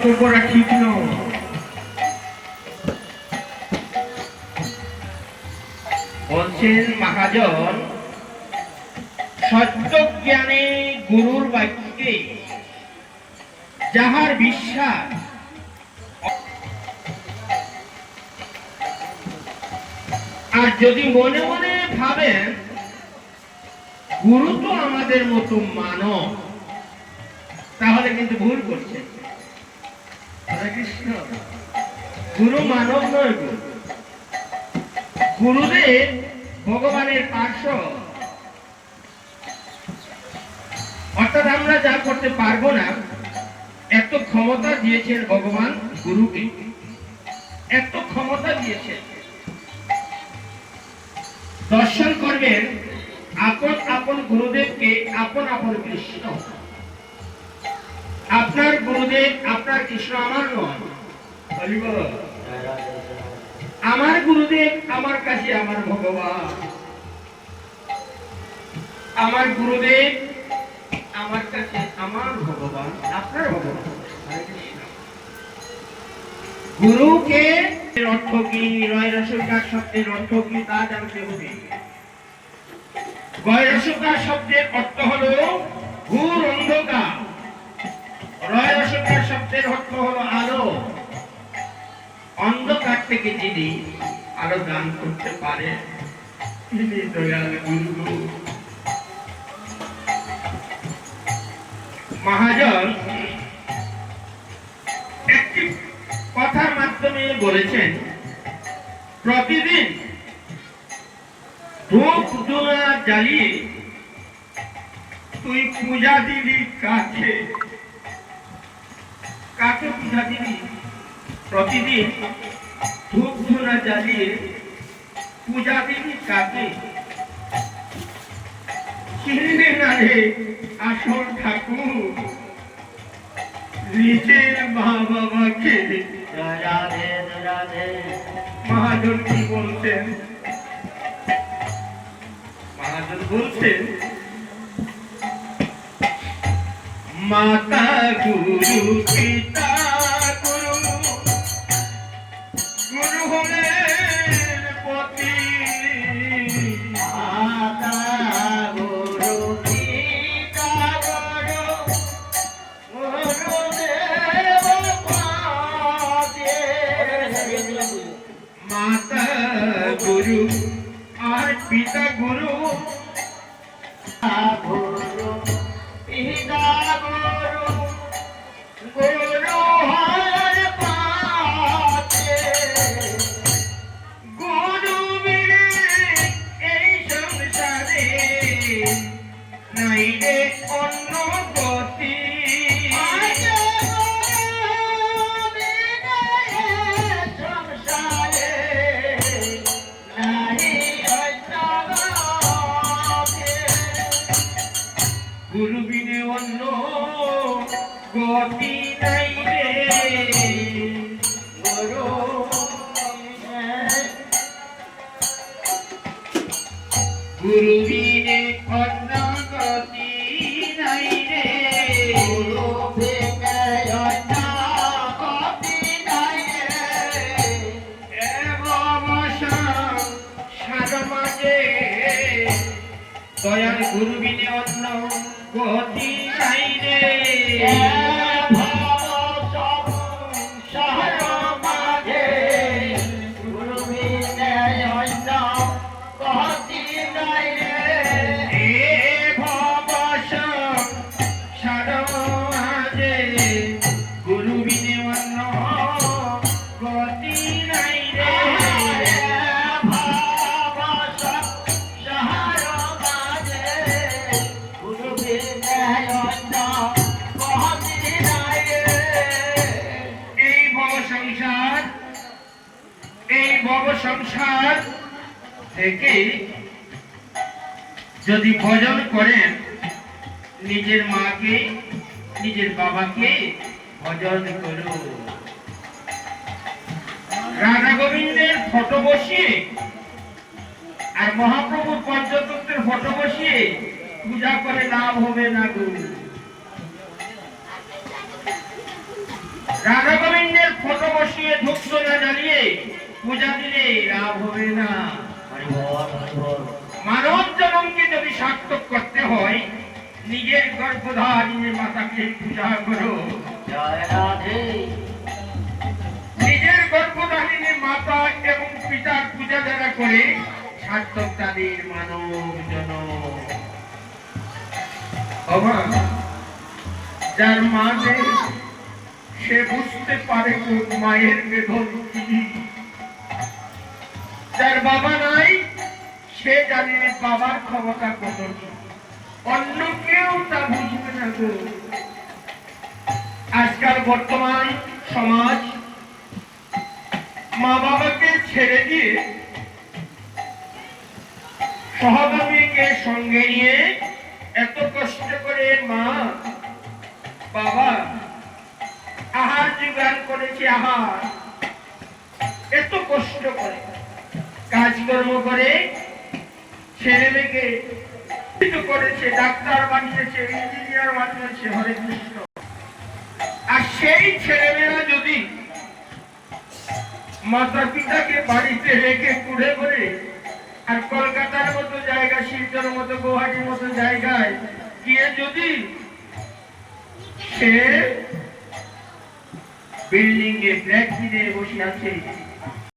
ঠিক নয়। বলছেন মহাজন, সত্য জ্ঞানে গুরুর বাক্যে যাহার বিশ্বাস, আর যদি মনে মনে ভাবেন গুরু তো আমাদের মতো মানব, তাহলে কিন্তু ভুল করছেন। হরে কৃষ্ণ। গুরু মানব নয়, গুরুদেব ভগবানের পার্শ্ব। অর্থাৎ আমরা যা করতে পারবো না, এত ক্ষমতা দিয়েছেন ভগবান গুরুকে, এত ক্ষমতা দিয়েছেন। দর্শন করবেন আপন আপন গুরুদেবকে, আপন আপন কৃষ্ণ। আপনার গুরুদেব আপনার কৃষ্ণ আমার নয়। আমার গুরুদেব আমার কাছে আমার ভগবান, আমার গুরুদেব আমার কাছে আমার ভগবান, আপনার ভগবান। গুরুকে অর্থ কি, রয় রসকার শব্দের অর্থ কি তা জানতে হবে। গয় রসকার শব্দের অর্থ হলো ঘোর অন্ধকার, রয় রসকার শব্দের অর্থ হলো আলো। অন্ধকার থেকে যিনি আলো দান করতে পারে তিনি দয়াল গুরু। মহাজন একটি কথার মাধ্যমে বলেছেন, প্রতিদিন ধূপ ধুনা জ্বালিয়ে তুই পূজা দিবি কাকে? কাকে পূজা দিবি? প্রতিদিন ধূপ ধুনা জ্বালিয়ে পূজা দিবি কাকে? চিনবে না রে আসল ঠাকুর, নিজের মা বাবাকে। মহাজন কি বলছেন? মহাজন বলছেন, মাতা গুরু পিতা গুরু, গুরু হলেন পতি। মাতা গুরু পিতা গুরু, গুরুদেব পতি। মাতা গুরু আর পিতা গুরু, গুরু পিতা গুরু, গুরু হর পাতে। গুরু বিনে এই সংসারে নাই রে অন্য গতি। গুরু বিনে অন্য গতি নাই রে, গুরু গুরু বিনে অন্য গতি নাই রে, গুরু বিনে অন্য গতি নাই রে। এবং সার মাঝে দয়াল গুরু বিনে অন্য গতি নাই রে। গুরু বিনে অন্য গতি নাই রে। ভব সংসার মাঝে গুরু বিনে অন্য গতি নাই রে। এই ভব সংসার থেকে যদি ভজন করেন, নিজের মাকে নিজের বাবাকে ভজন করো। রাধা গোবিন্দের ফটো বসিয়ে আর মহাপ্রভুর পঞ্চতত্ত্বের ফটো বসিয়ে পূজা করে লাভ হবে না গো। রাধা গোবিন্দের ফটো বসিয়ে ধূপ না জ্বালিয়ে পূজা দিলে লাভ হবে না। মানব জন্মকে যদি সার্থক করতে হয়, নিজের গর্ভধারিণী মাতাকে পূজা করো। নিজের গর্ভধারিণী মাতা এবং পিতার পূজা যারা করে সার্থক তাদের মানব জন্ম। যার মা নেই সে বুঝতে পারে মায়ের বেদন কি। যার বাবা নাই সে জানে বাবার ক্ষমতা কত। অন্য কেউ তা বুঝবে না গো। আজকাল বর্তমান সমাজ মা বাবাকে ছেড়ে দিয়ে সহধর্মীকে সঙ্গে নিয়ে এত কষ্ট করে মা বাবা আহার জোগাড় করেছে, আহার এত কষ্ট করে কাজকর্ম করে ছেলে মেয়েকে করেছে, ডাক্তার বানিয়েছে, ইঞ্জিনিয়ার বানিয়েছে, হরে কৃষ্ণ। আর সেই ছেলেমেয়েরা যদি মাতা পিতাকে বাড়িতে রেখে কুড়ে করে আর কলকাতার মতো জায়গা, শিলচর মতো, গুয়াহাটির মতো জায়গায় গিয়ে যদি সে বিল্ডিং এ ফ্ল্যাট কিনে বসে আছে,